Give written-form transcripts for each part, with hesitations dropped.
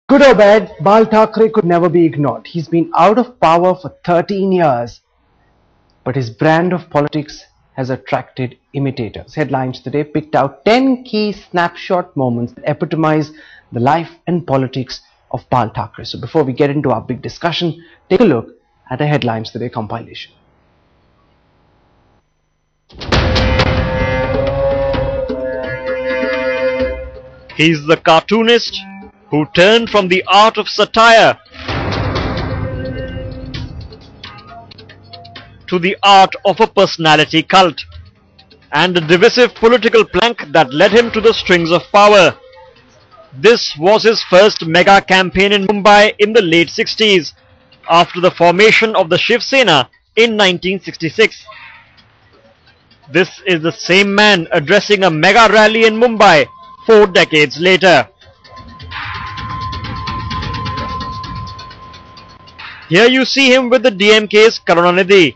Good or bad, Bal Thackeray could never be ignored. He's been out of power for 13 years, but his brand of politics has attracted imitators. Headlines today picked out 10 key snapshot moments that epitomize the life and politics of Bal Thackeray. So before we get into our big discussion, take a look at a Headlines Today compilation. He's the cartoonist who turned from the art of satire to the art of a personality cult, and a divisive political plank that led him to the strings of power. This was his first mega campaign in Mumbai in the late 60s, after the formation of the Shiv Sena in 1966. This is the same man addressing a mega rally in Mumbai 4 decades later. Here you see him with the DMK's Karunanidhi.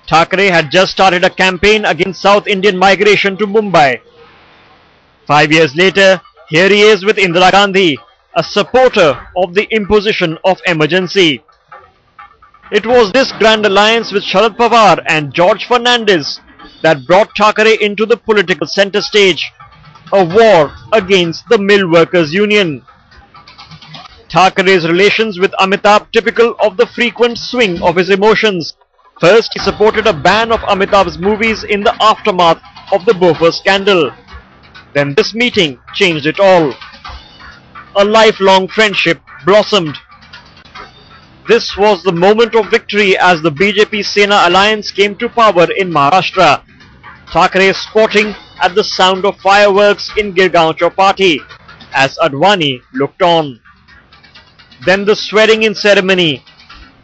Thackeray had just started a campaign against South Indian migration to Mumbai. 5 years later, here he is with Indira Gandhi, a supporter of the imposition of emergency. It was this grand alliance with Sharad Pawar and George Fernandez that brought Thackeray into the political center stage, a war against the Mill Workers Union. Thackeray's relations with Amitabh typical of the frequent swing of his emotions. First, he supported a ban of Amitabh's movies in the aftermath of the Bofors scandal. Then this meeting changed it all. A lifelong friendship blossomed. This was the moment of victory as the BJP-Sena alliance came to power in Maharashtra. Thackeray sporting at the sound of fireworks in Girgaon Chowpatty as Advani looked on. Then the swearing-in ceremony.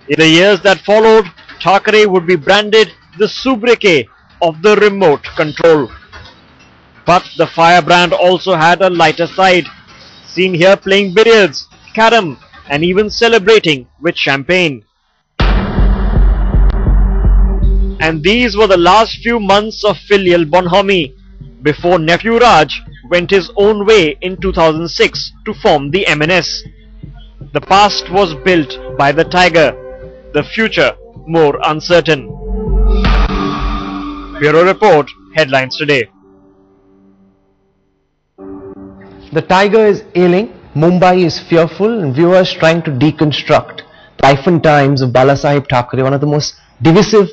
In the years that followed, Thackeray would be branded the sobriquet of the remote control. But the firebrand also had a lighter side, seen here playing billiards, carom, and even celebrating with champagne. And these were the last few months of filial bonhomie, before nephew Raj went his own way in 2006 to form the MNS. The past was built by the tiger, the future more uncertain. Bureau Report, Headlines Today. The tiger is ailing, Mumbai is fearful, and viewers trying to deconstruct the life and times of Balasaheb Thackeray, one of the most divisive,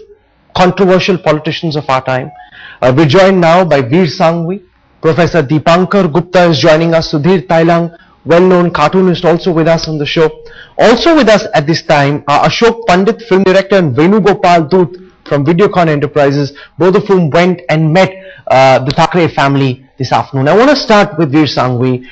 controversial politicians of our time. We're joined now by Veer Sanghvi. Professor Deepankar Gupta is joining us. Sudhir Thailang, well-known cartoonist, also with us on the show. Also with us at this time are Ashok Pandit, film director, and Venugopal Doot from Videocon Enterprises, both of whom went and met the Thackeray family this afternoon. I want to start with Veer Sanghvi.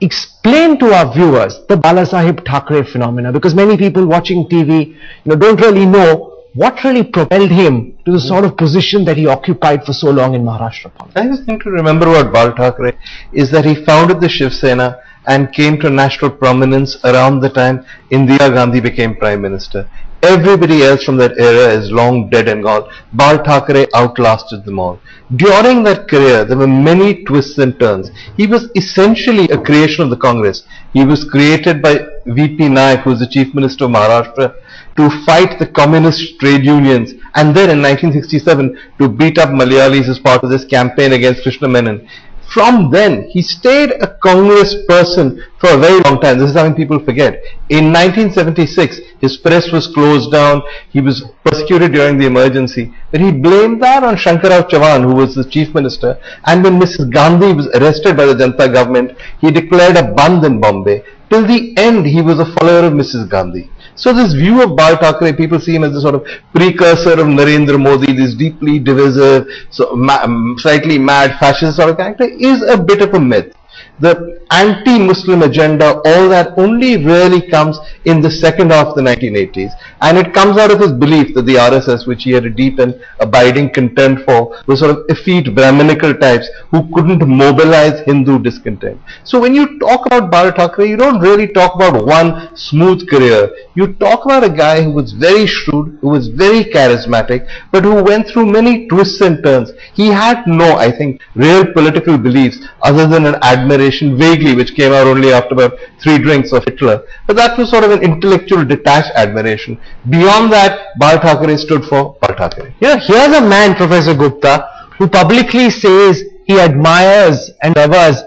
Explain to our viewers the Balasaheb Thackeray phenomena, because many people watching TV don't really know what really propelled him to the sort of position that he occupied for so long in Maharashtra politics. I just think to remember about Bal Thackeray is that he founded the Shiv Sena and came to national prominence around the time Indira Gandhi became Prime Minister. Everybody else from that era is long dead and gone. Bal Thackeray outlasted them all. During that career, there were many twists and turns. He was essentially a creation of the Congress. He was created by VP Naik, who was the Chief Minister of Maharashtra, to fight the communist trade unions, and then in 1967 to beat up Malayalis as part of this campaign against Krishna Menon. From then, he stayed a Congress person for a very long time. This is something people forget. In 1976, his press was closed down. He was persecuted during the emergency. But he blamed that on Shankarrao Chavan, who was the chief minister. And when Mrs. Gandhi was arrested by the Janata government, he declared a Bandh in Bombay. Till the end, he was a follower of Mrs. Gandhi. So this view of Bal Thackeray, people see him as the sort of precursor of Narendra Modi, this deeply divisive, slightly mad fascist sort of character, is a bit of a myth. The anti-Muslim agenda, all that only really comes in the second half of the 1980s. And it comes out of his belief that the RSS, which he had a deep and abiding contempt for, was sort of effete Brahminical types who couldn't mobilize Hindu discontent. So when you talk about Bal Thackeray, you don't really talk about one smooth career. You talk about a guy who was very shrewd, who was very charismatic, but who went through many twists and turns. He had no, I think, real political beliefs other than an admiration, vague vaguely, which came out only after about 3 drinks of Hitler. But that was sort of an intellectual detached admiration. Beyond that, Bal Thackeray stood for Bal Thackeray. Here's a man, Professor Gupta, who publicly says he admires and loves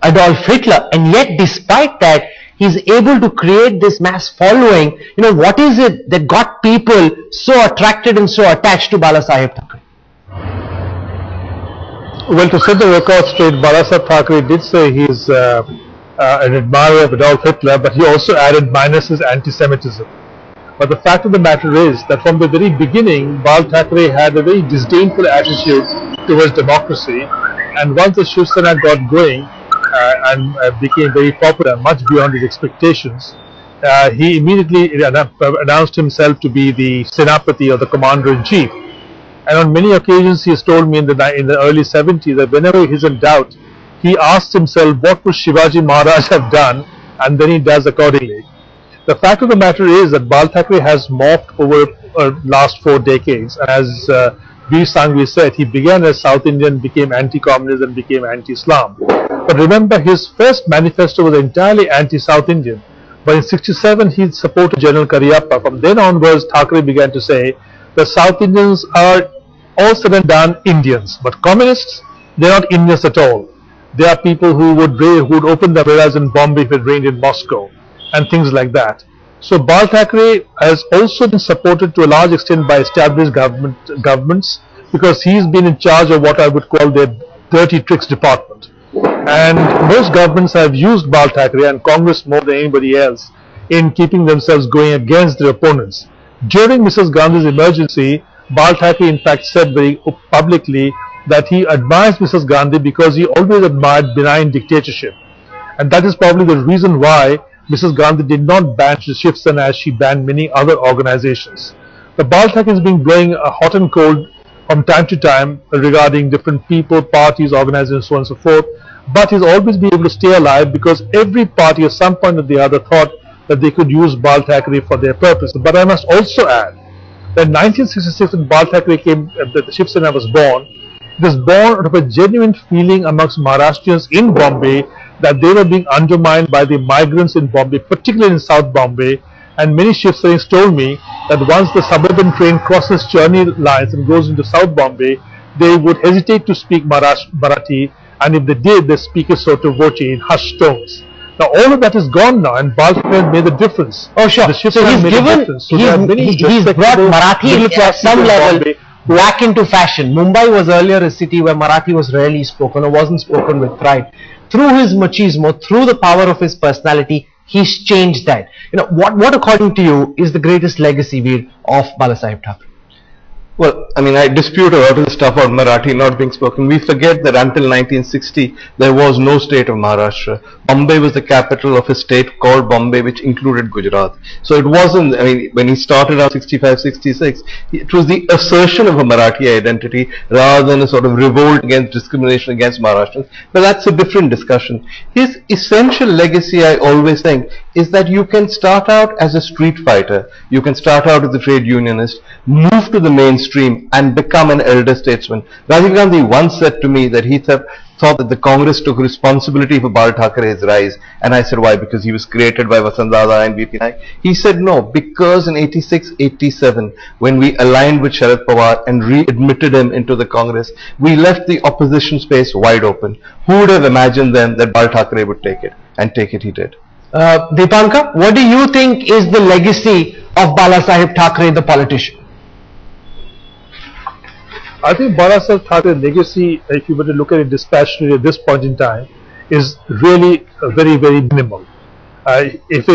Adolf Hitler, and yet despite that, he's able to create this mass following. What is it that got people so attracted and so attached to Bala Saheb Thackeray? Well, to set the record straight, Balasaheb Thackeray did say he is an admirer of Adolf Hitler, but he also added minuses anti-Semitism. But the fact of the matter is that from the very beginning, Bal Thackeray had a very disdainful attitude towards democracy, and once the Shiv Sena got going and became very popular, much beyond his expectations, he immediately announced himself to be the Senapati, or the Commander-in-Chief. And on many occasions he has told me in the early 70s that whenever he's in doubt, he asks himself what would Shivaji Maharaj have done, and then he does accordingly. The fact of the matter is that Bal Thackeray has morphed over last 4 decades. As Veer Sanghvi said, he began as South Indian, became anti-communist and became anti-Islam. But remember, his first manifesto was entirely anti-South Indian. But in '67 he supported General Cariappa. From then onwards, Thackeray began to say the South Indians are all said and done Indians, but communists, they are not Indians at all. They are people who would open the umbrellas in Bombay if it rained in Moscow, and things like that. So Bal Thackeray has also been supported to a large extent by established governments, because he's been in charge of what I would call their dirty tricks department. And most governments have used Bal Thackeray, and Congress more than anybody else, in keeping themselves going against their opponents. During Mrs. Gandhi's emergency, Bal Thackeray in fact said very publicly that he admires Mrs. Gandhi because he always admired benign dictatorship. And that is probably the reason why Mrs. Gandhi did not ban Shiv Sena as she banned many other organizations. The Bal Thackeray has been blowing hot and cold from time to time regarding different people, parties, organizations, so on and so forth. But he's always been able to stay alive because every party at some point or the other thought that they could use Bal Thackeray for their purpose. But I must also add that in 1966, when Bal Thackeray came, the Shiv Sena was born, it was born out of a genuine feeling amongst Maharashtrians in Bombay that they were being undermined by the migrants in Bombay, particularly in South Bombay. And many Shiv Senas told me that once the suburban train crosses Churni lines and goes into South Bombay, they would hesitate to speak Marathi, and if they did, they speak it sotto voce in hushed tones. Now all of that is gone now, and Bal Thackeray made the difference. Oh sure. So he's brought Marathi at some level back into fashion. Mumbai was earlier a city where Marathi was rarely spoken or wasn't spoken with pride. Through his machismo, through the power of his personality, he's changed that. What according to you is the greatest legacy, Veer, of Balasaheb Thackeray? Well, I mean, I dispute a lot of the stuff about Marathi not being spoken. We forget that until 1960, there was no state of Maharashtra. Bombay was the capital of a state called Bombay, which included Gujarat. So it wasn't, I mean, when he started out 65, 66, it was the assertion of a Marathi identity rather than a sort of revolt against discrimination against Maharashtrians. But that's a different discussion. His essential legacy, I always think, is that you can start out as a street fighter, you can start out as a trade unionist, move to the mainstream and become an elder statesman. Rajiv Gandhi once said to me that he thought that the Congress took responsibility for Bal Thackeray's rise, and I said why? Because he was created by Vasant Dada and VP Naik. He said no, because in 86, 87, when we aligned with Sharad Pawar and readmitted him into the Congress, we left the opposition space wide open. Who would have imagined then that Bal Thackeray would take it? And take it he did. Deepanka, what do you think is the legacy of Balasaheb Thackeray, the politician? I think Balasaheb Thackeray's legacy, if you were to look at it dispassionately at this point in time, is really very, very minimal. If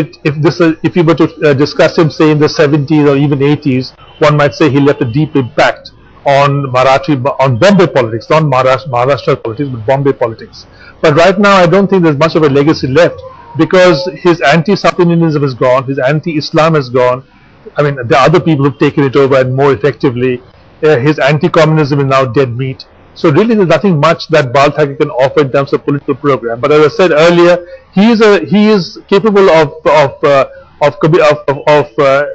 you were to discuss him, say in the 70s or even 80s, one might say he left a deep impact on Bombay politics, not Maharashtra politics, but Bombay politics. But right now, I don't think there's much of a legacy left, because his anti-South Indianism is gone, his anti-Islam is gone. I mean, there are other people who've taken it over and more effectively. His anti-communism is now dead meat. So really there's nothing much that Bal Thackeray can offer in terms of political program. But as I said earlier, he is capable of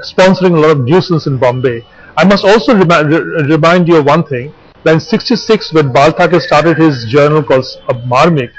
sponsoring a lot of nuisance in Bombay. I must also remind you of one thing, that in '66 when Bal Thackeray started his journal called Marmik,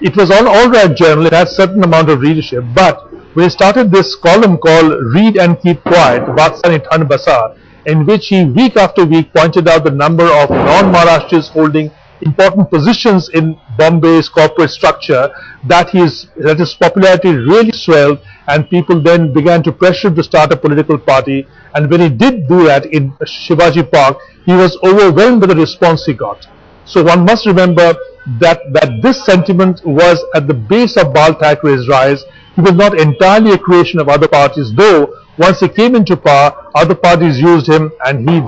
It was an all-right journal. It had certain amount of readership, but when he started this column called "Read and Keep Quiet," Batsani Thand Basar, in which he week after week pointed out the number of non-Maharashtrians holding important positions in Bombay's corporate structure, that his popularity really swelled, and people then began to pressure him to start a political party. And when he did do that in Shivaji Park, he was overwhelmed by the response he got. So one must remember that this sentiment was at the base of Bal Thackeray's rise. He was not entirely a creation of other parties, though once he came into power, other parties used him, and he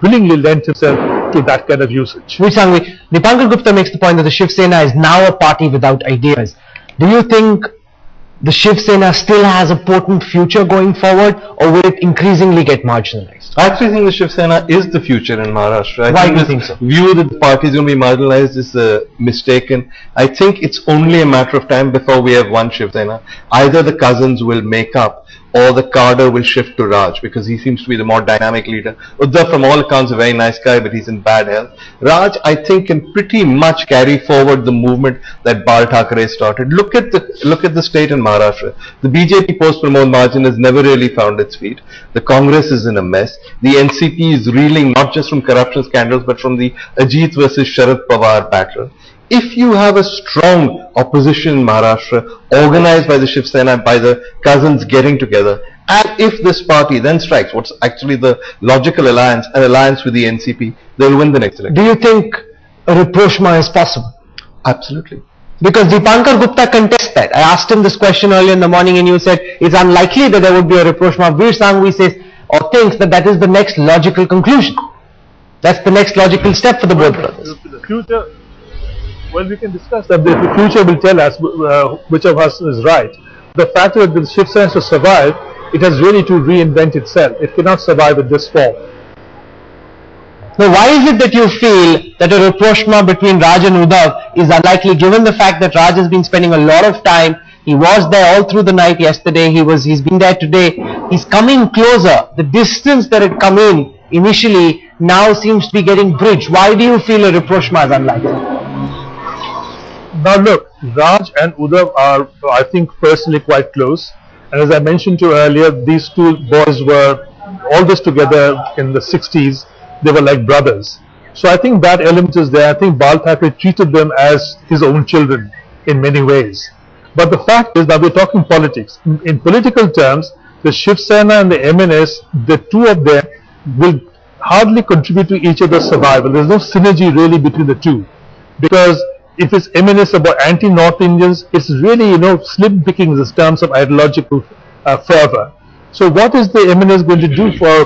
willingly lent himself to that kind of usage. Sangvi, Dipankar Gupta makes the point that the Shiv Sena is now a party without ideas. Do you think the Shiv Sena still has a potent future going forward, or will it increasingly get marginalized? I actually think the Shiv Sena is the future in Maharashtra. Why do you think so? View that the party is going to be marginalized is mistaken. I think it's only a matter of time before we have one Shiv Sena. Either the cousins will make up, or the cadre will shift to Raj, because he seems to be the more dynamic leader. Uddhav, from all accounts, a very nice guy, but he's in bad health. Raj, I think, can pretty much carry forward the movement that Bal Thackeray started. Look at the state in Maharashtra. The BJP post-Pramod margin has never really found its feet. The Congress is in a mess. The NCP is reeling not just from corruption scandals, but from the Ajit versus Sharad Pawar battle. If you have a strong opposition in Maharashtra, organized by the Shiv Sena, by the cousins getting together, and if this party then strikes what's actually the logical alliance, an alliance with the NCP, they'll win the next election. Do you think a rapprochement is possible? Absolutely. Because Dipankar Gupta contests that. I asked him this question earlier in the morning, and you said it's unlikely that there would be a rapprochement. Veer Sangvi says or thinks that is the next logical conclusion. That's the next logical step for the both brothers. The future, well, we can discuss that. The future will tell us which of us is right. The fact that the Shiv Sena to survive, it has really to reinvent itself. It cannot survive in this form. Now, why is it that you feel that a rapprochement between Raj and Uddhav is unlikely, given the fact that Raj has been spending a lot of time? He was there all through the night yesterday. He's been there today. He's coming closer. The distance that had come in initially now seems to be getting bridged. Why do you feel a rapprochement is unlikely? Now look, Raj and Uddhav are, I think, personally quite close. And as I mentioned to you earlier, these two boys were always together in the 60s. They were like brothers. So I think that element is there. I think Bal Thackeray treated them as his own children in many ways. But the fact is that we're talking politics. In political terms, the Shiv Sena and the MNS, the two of them will hardly contribute to each other's survival. There's no synergy really between the two. Because if it's MNS about anti-North Indians, it's really, slim pickings in terms of ideological fervor. So what is the MNS going to do for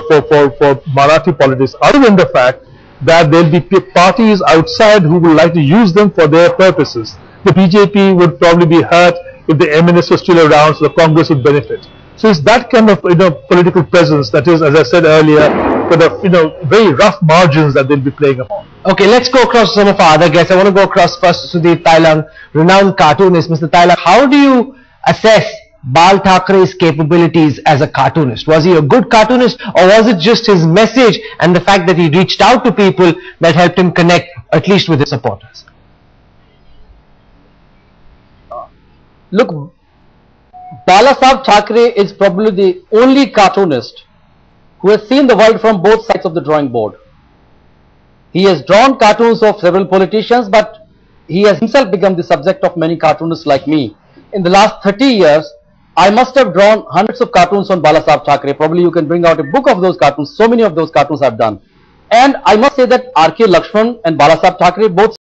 Marathi politics, other than the fact that there'll be parties outside who would like to use them for their purposes? The BJP would probably be hurt if the MNS was still around, so the Congress would benefit. So it's that kind of political presence that is, as I said earlier, kind of very rough margins that they'll be playing upon. Okay, let's go across to some of our other guests. I want to go across first to Sudhir Thailang, renowned cartoonist. Mr. Thailang, how do you assess Bal Thackeray's capabilities as a cartoonist? Was he a good cartoonist, or was it just his message and the fact that he reached out to people that helped him connect, at least with his supporters? Look, Bal Thackeray is probably the only cartoonist who has seen the world from both sides of the drawing board. He has drawn cartoons of several politicians, but he has himself become the subject of many cartoonists like me. In the last 30 years, I must have drawn hundreds of cartoons on Bal Thackeray. Probably you can bring out a book of those cartoons. So many of those cartoons I've done. And I must say that R.K. Lakshman and Bal Thackeray both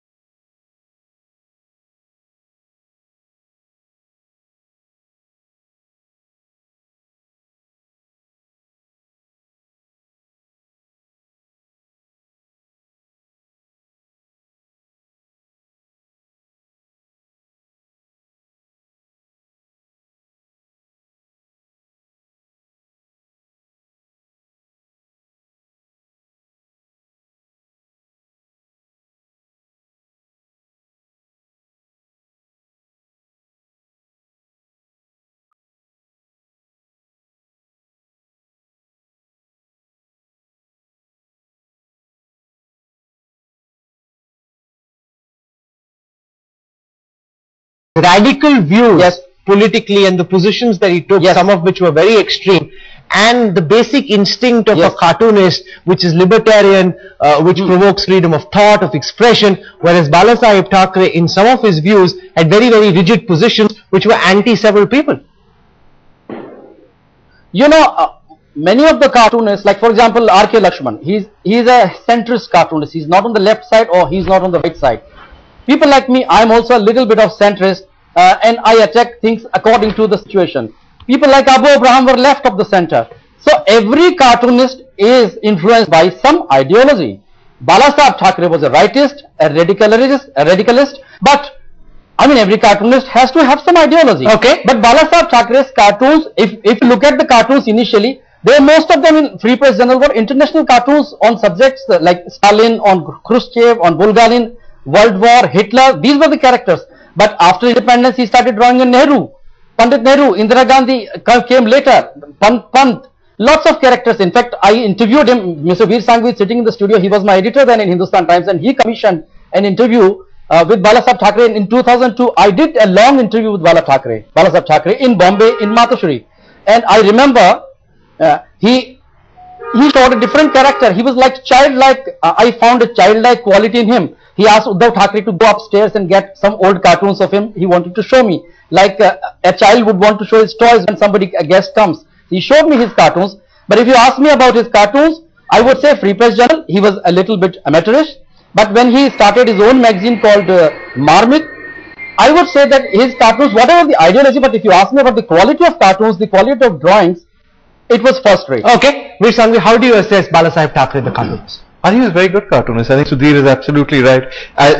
radical views Yes. politically and the positions that he took, Yes. some of which were very extreme, and the basic instinct of Yes. a cartoonist, which is libertarian, which provokes freedom of thought, of expression, whereas Balasaheb Thackeray, in some of his views, had very, very rigid positions which were anti several people. You know, many of the cartoonists, like for example R.K. Lakshman, he's a centrist cartoonist. He's not on the left side or he's not on the right side. People like me, I'm also a little bit of centrist, and I attack things according to the situation. People like Abu Abraham were left of the center. So every cartoonist is influenced by some ideology. Balasaheb Thackeray was a rightist, a radicalist, but I mean, every cartoonist has to have some ideology. Okay. But Balasaheb Thackeray's cartoons, if you look at the cartoons initially, most of them in Free Press Journal were international cartoons on subjects like Stalin, on Khrushchev, on Bulgarin, World War, Hitler. These were the characters. But after independence, he started drawing in Nehru, Pandit Nehru, Indira Gandhi came later, Pant. Lots of characters. In fact, I interviewed him. Mr. Veer Sanghvi sitting in the studio. He was my editor then in Hindustan Times, and he commissioned an interview with Balasaheb Thackeray in 2002. I did a long interview with Balasaheb Thackeray in Bombay, in Matashri. And I remember he showed a different character. He was like childlike. I found a childlike quality in him. He asked Uddhav Thackeray to go upstairs and get some old cartoons of him. He wanted to show me, like a child would want to show his toys when a guest comes. He showed me his cartoons. But if you ask me about his cartoons, I would say Free Press Journal, he was a little bit amateurish. But when he started his own magazine called Marmik, I would say that his cartoons, whatever the ideology, but if you ask me about the quality of cartoons, the quality of drawings, it was first rate. Okay, Veer Sanghvi, how do you assess Balasaheb Thackeray, the cartoonist? I think he was a very good cartoonist. I think Sudhir is absolutely right.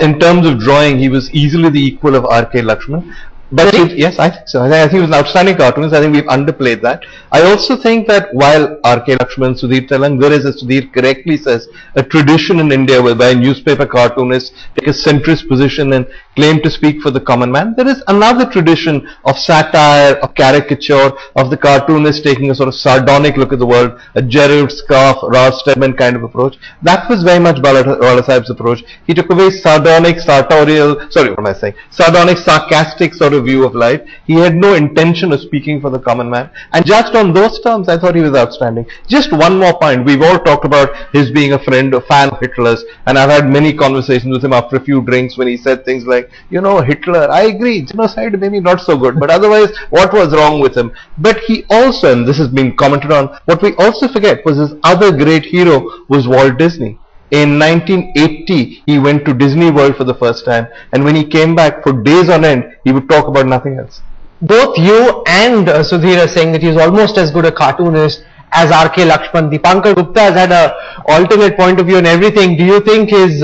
In terms of drawing, he was easily the equal of R.K. Lakshman. But yes, I think so. I think he was an outstanding cartoonist. I think we've underplayed that. I also think that while R.K. Lakshman, Sudhir Telang, there is, as Sudhir correctly says, a tradition in India whereby newspaper cartoonists take a centrist position and claim to speak for the common man. There is another tradition of satire, of caricature, of the cartoonist taking a sort of sardonic look at the world, a Gerald Scarf, Ralph Steadman kind of approach. That was very much Balasaheb's approach. He took a very sardonic, sartorial, sardonic, sarcastic sort of view of life. He had no intention of speaking for the common man, and judged on those terms, I thought he was outstanding. Just one more point. We've all talked about his being a fan of Hitler's, and I've had many conversations with him after a few drinks when he said things like, you know, Hitler, I agree, genocide maybe not so good, but otherwise what was wrong with him? But he also, and this has been commented on, what we also forget was his other great hero was Walt Disney. In 1980, he went to Disney World for the first time, and when he came back for days on end, he would talk about nothing else. Both you and Sudhir are saying that he was almost as good a cartoonist as R.K. Lakshman. Dipankar Gupta has had an alternate point of view on everything. Do you think his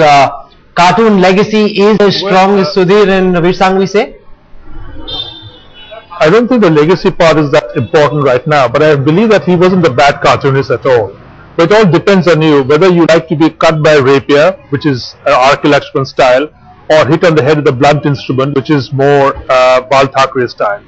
cartoon legacy is as strong as Sudhir and Veer Sanghvi say? I don't think the legacy part is that important right now, but I believe that he wasn't a bad cartoonist at all. But it all depends on you, whether you like to be cut by a rapier, which is R.K. Lakshman style, or hit on the head with a blunt instrument, which is more Bal Thackeray style.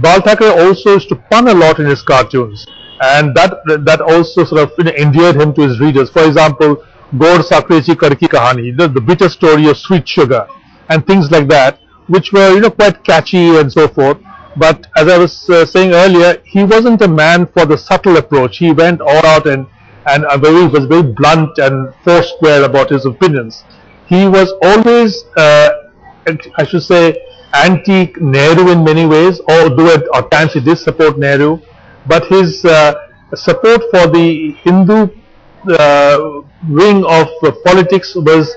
Bal Thackeray also used to pun a lot in his cartoons, and that also sort of endeared him to his readers. For example, Gord Sakre Chi Karki Kahani, the bitter story of sweet sugar, and things like that, which were quite catchy and so forth. But as I was saying earlier, he wasn't a man for the subtle approach. He went all out and was very blunt and foursquare about his opinions. He was always, I should say, anti-Nehru in many ways, although at times he did support Nehru. But his support for the Hindu wing of politics was,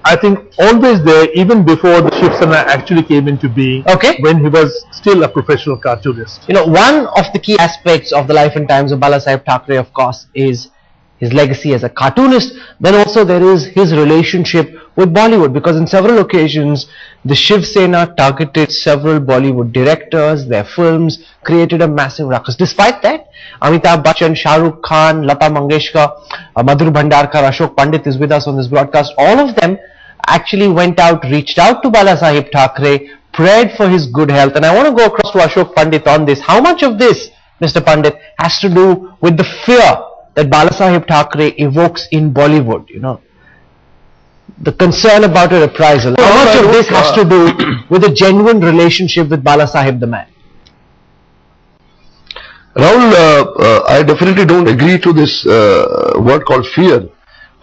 I think, always there, even before the Shiv Sena actually came into being, when he was still a professional cartoonist. One of the key aspects of the life and times of Balasaheb Thackeray, of course, is his legacy as a cartoonist. Then also there is his relationship with Bollywood, because in several occasions the Shiv Sena targeted several Bollywood directors, their films, created a massive ruckus. Despite that, Amitabh Bachchan, Shah Rukh Khan, Lata Mangeshkar, Madhur Bhandarkar, Ashok Pandit is with us on this broadcast. All of them actually went out, reached out to Balasaheb Thackeray, prayed for his good health. And I want to go across to Ashok Pandit on this. How much of this, Mr. Pandit, has to do with the fear that Balasaheb Thackeray evokes in Bollywood, the concern about a reprisal. How much of this has to do with a genuine relationship with Bala Sahib the man? Rahul, I definitely don't agree to this word called fear.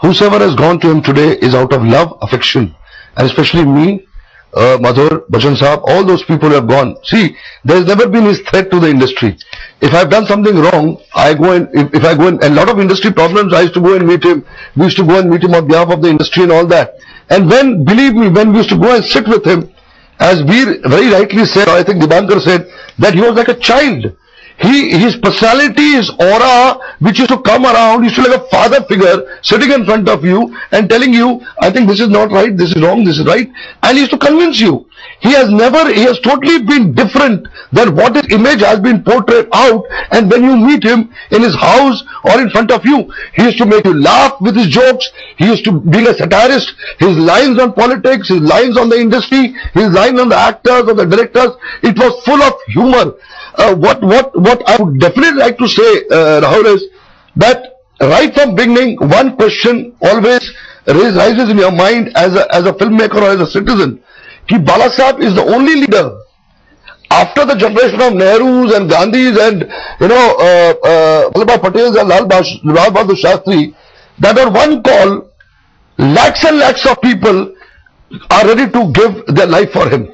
Whosoever has gone to him today is out of love, affection, and especially me, Madhur, Bachchan Sahab, all those people who have gone. See, there has never been his threat to the industry. If I've done something wrong, I go in, if I go in, a lot of industry problems, I used to go and meet him. We used to go and meet him on behalf of the industry and all that. And when, believe me, when we used to go and sit with him, as Veer very rightly said, I think Dibankar said, that he was like a child. His personality, his aura, which used to come around, used to be like a father figure sitting in front of you and telling you, I think this is not right, this is wrong, this is right, and he used to convince you. He has totally been different than what his image has been portrayed out, and when you meet him in his house or in front of you, he used to make you laugh with his jokes, he used to be a satirist, his lines on politics, his lines on the industry, his lines on the actors or the directors, it was full of humor. What I would definitely like to say, Rahul, is that right from beginning, one question always rises in your mind as a filmmaker or as a citizen. Ki Bala Sahib is the only leader after the generation of Nehrus and Gandhis and Vallabhbhai Patels and Lal Bahadur Shastri, that on one call, lakhs and lakhs of people are ready to give their life for him.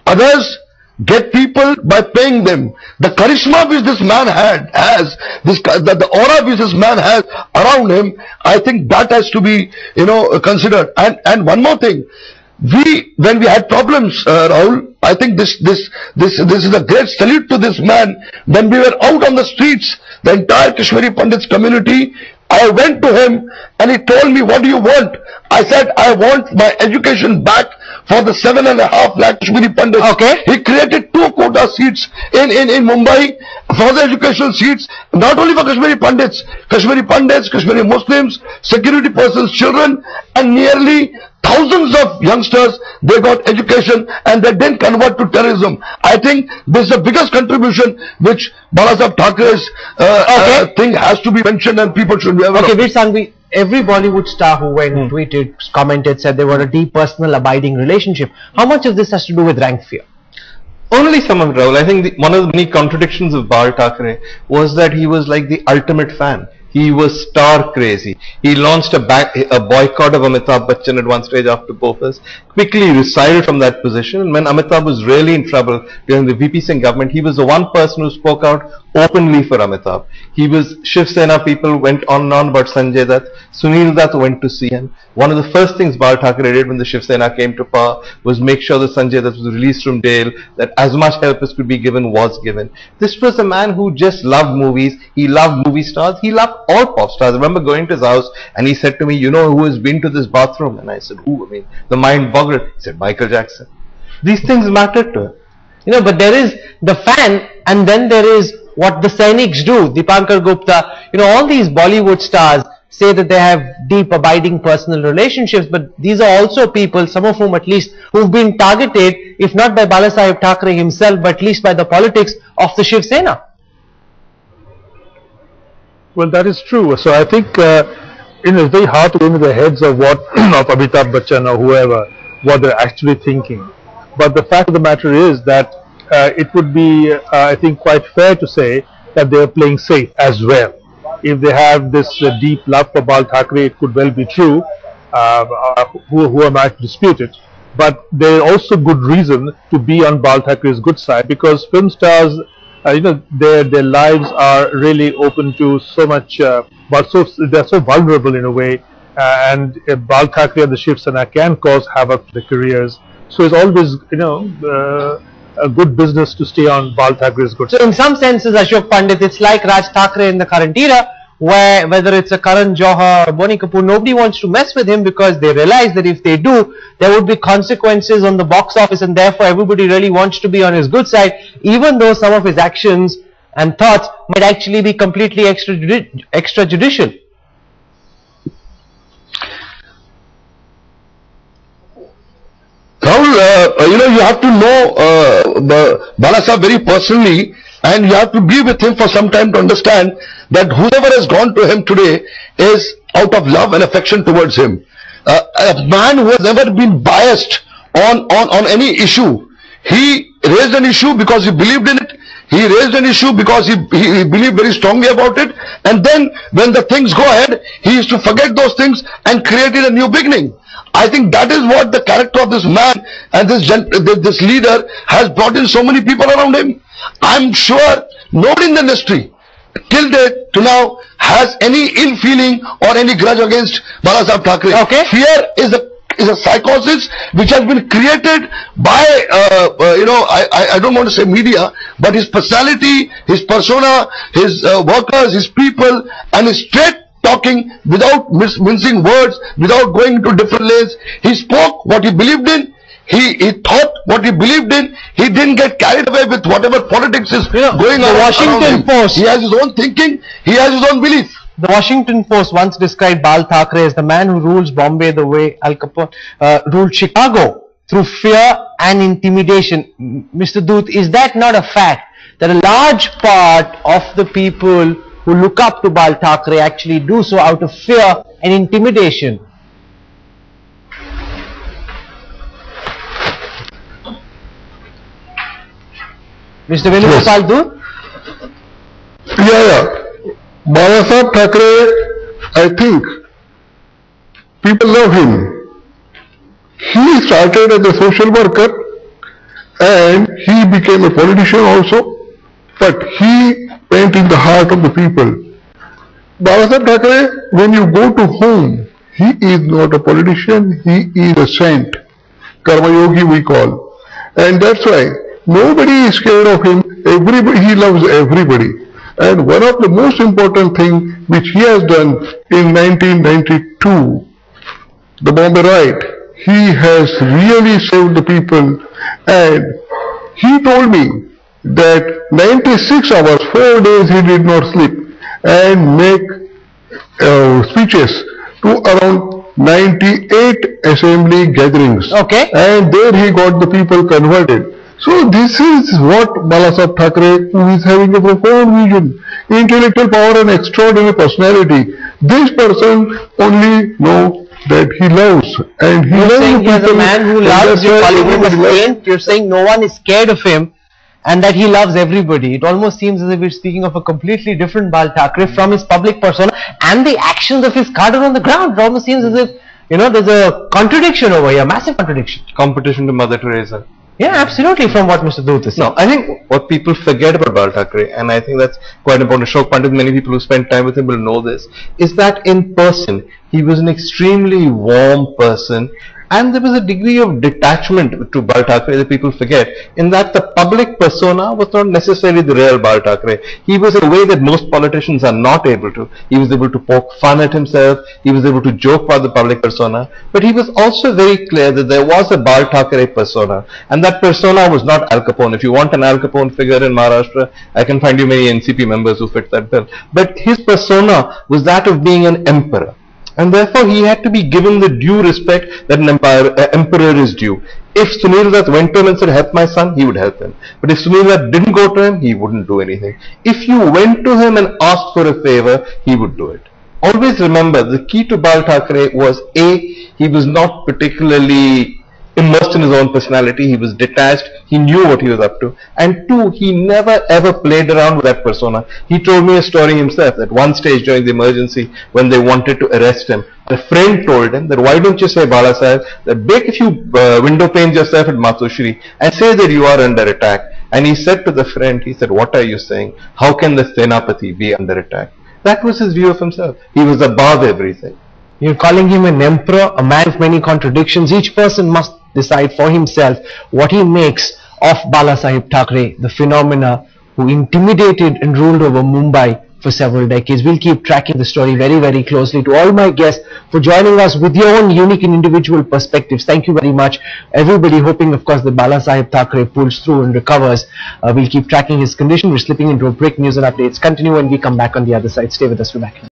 Others get people by paying them. The charisma which this man the aura which this man has around him, I think that has to be, considered. And one more thing, when we had problems, Rahul, I think this is a great salute to this man. When we were out on the streets, the entire Kashmiri Pandits community, I went to him and he told me, what do you want? I said, I want my education back for the 7.5 lakh Kashmiri Pandits. Okay. He created 2 quota seats in Mumbai for the educational seats, not only for Kashmiri Pandits, Kashmiri Muslims, security persons, children, and nearly thousands of youngsters, they got education and they didn't convert to terrorism. I think this is the biggest contribution which Bala Sahib Thackre's thing has to be mentioned and people should be aware of. Veer Sanghvi, every Bollywood star who went, tweeted, commented, said they were a deep personal abiding relationship. How much of this has to do with rank fear? Only some of it, Rahul. I think one of the many contradictions of Bal Thackeray was that he was like the ultimate fan. He was star crazy. He launched a boycott of Amitabh Bachchan at one stage after Bofors, quickly resided from that position, and when Amitabh was really in trouble during the VP Singh government, he was the one person who spoke out openly for Amitabh. Shiv Sena people went on and on about Sanjay Dutt. Sunil Dutt went to see him. One of the first things Bal Thackeray did when the Shiv Sena came to power was make sure that Sanjay Dutt was released from jail, that as much help as could be given was given. This was a man who just loved movies. He loved movie stars. He loved all pop stars. I remember going to his house and he said to me, you know who has been to this bathroom? And I said, who? I mean, the mind boggled. He said, Michael Jackson. These things mattered to him. But there is the fan, and then there is what the Sainiks do. Dipankar Gupta, all these Bollywood stars say that they have deep abiding personal relationships, but these are also people, some of whom at least, who've been targeted, if not by Bala Sahib Thackeray himself, but at least by the politics of the Shiv Sena. Well, that is true. So I think it's very hard to go into the heads of of Amitabh Bachchan or whoever, what they're actually thinking. But the fact of the matter is that it would be, I think, quite fair to say that they're playing safe as well. If they have this deep love for Bal Thackeray, it could well be true. Who am I to dispute it? But there is also good reason to be on Bal Thackeray's good side, because film stars, their lives are really open to so much, but they're so vulnerable in a way, and Bal Thackeray and the Shiv Sena can cause havoc to their careers. So it's always, a good business to stay on Bal Thackeray's good side. So in some senses, Ashok Pandit, it's like Raj Thackeray in the current era, where whether it's a Karan Johar or Bonnie Kapoor, nobody wants to mess with him because they realize that if they do, there would be consequences on the box office, and therefore everybody really wants to be on his good side, even though some of his actions and thoughts might actually be completely extrajudicial. Rahul, you have to know Bala Sahib very personally, and you have to be with him for some time to understand that whoever has gone to him today is out of love and affection towards him. a man who has never been biased on any issue. He raised an issue because he believed in it. He raised an issue because he believed very strongly about it. And then when the things go ahead, he used to forget those things and created a new beginning. I think that is what the character of this man and this leader has brought in so many people around him. I'm sure nobody in the industry till date to now has any ill feeling or any grudge against Bal Thackeray. Okay. Fear is a psychosis which has been created by I don't want to say media, but his personality, his persona, his workers, his people, and his straight talking without mincing words, without going into different lanes. He spoke what he believed in. He thought what he believed in. He didn't get carried away with whatever politics is going on. The Washington Post. He has his own thinking. He has his own belief. The Washington Post once described Bal Thackeray as the man who rules Bombay the way Al Capone ruled Chicago, through fear and intimidation. Mr. Doot, is that not a fact that a large part of the people who look up to Bal Thackeray actually do so out of fear and intimidation? Mr. Venugopal Doot? Yeah. Bal Thackeray, I think people love him. He started as a social worker and he became a politician also, but he went in the heart of the people. Bal Thackeray, when you go to home, he is not a politician, he is a saint. Karma Yogi we call. And that's why nobody is scared of him. Everybody, he loves everybody. And one of the most important things which he has done in 1992, the Bombay riot, he has really saved the people. And he told me that 96 hours, 4 days he did not sleep and make speeches to around 98 assembly gatherings. Okay. And there he got the people converted. So this is what Bal Thackeray, who is having a profound vision, intellectual power and extraordinary personality. This person only knows that he loves, and he loves saying the people. he is a man who loves, you're calling him a saint, you're saying no one is scared of him and that he loves everybody. It almost seems as if we're speaking of a completely different Bal Thackeray from his public persona and the actions of his cadre on the ground. It almost seems as if, there's a contradiction over here, massive contradiction. Competition to Mother Teresa. Yeah, absolutely, from what Mr. Doot is saying. No, I think what people forget about Bal Thackeray, and I think that's quite important, Ashok Pandit, many people who spend time with him will know this, is that in person, he was an extremely warm person, and there was a degree of detachment to Bal Thackeray that people forget, in that the public persona was not necessarily the real Bal Thackeray. He was in a way that most politicians are not able to. He was able to poke fun at himself, he was able to joke about the public persona, but he was also very clear that there was a Bal Thackeray persona, and that persona was not Al Capone. If you want an Al Capone figure in Maharashtra, I can find you many NCP members who fit that bill. But his persona was that of being an emperor. And therefore he had to be given the due respect that an emperor is due. If Sunil Dutt went to him and said, help my son, he would help him. But if Sunil Dutt didn't go to him, he wouldn't do anything. If you went to him and asked for a favor, he would do it. Always remember, the key to Bal Thackeray was A, he was not particularly immersed in his own personality, he was detached, he knew what he was up to, and 2, he never ever played around with that persona. He told me a story himself that one stage during the emergency when they wanted to arrest him, a friend told him that why don't you say, Bala Sahib, that break a few window panes yourself at Matushri and say that you are under attack. And he said to the friend, he said, what are you saying? How can the Senapati be under attack? That was his view of himself. He was above everything. You're calling him an emperor, a man of many contradictions. Each person must decide for himself what he makes of Bala Sahib Thackeray, the phenomena who intimidated and ruled over Mumbai for several decades. We'll keep tracking the story very, very closely. To all my guests for joining us with your own unique and individual perspectives, thank you very much. Everybody hoping, of course, that Bala Sahib Thackeray pulls through and recovers. We'll keep tracking his condition. We're slipping into a break. News and updates continue when we come back on the other side. Stay with us. We're back.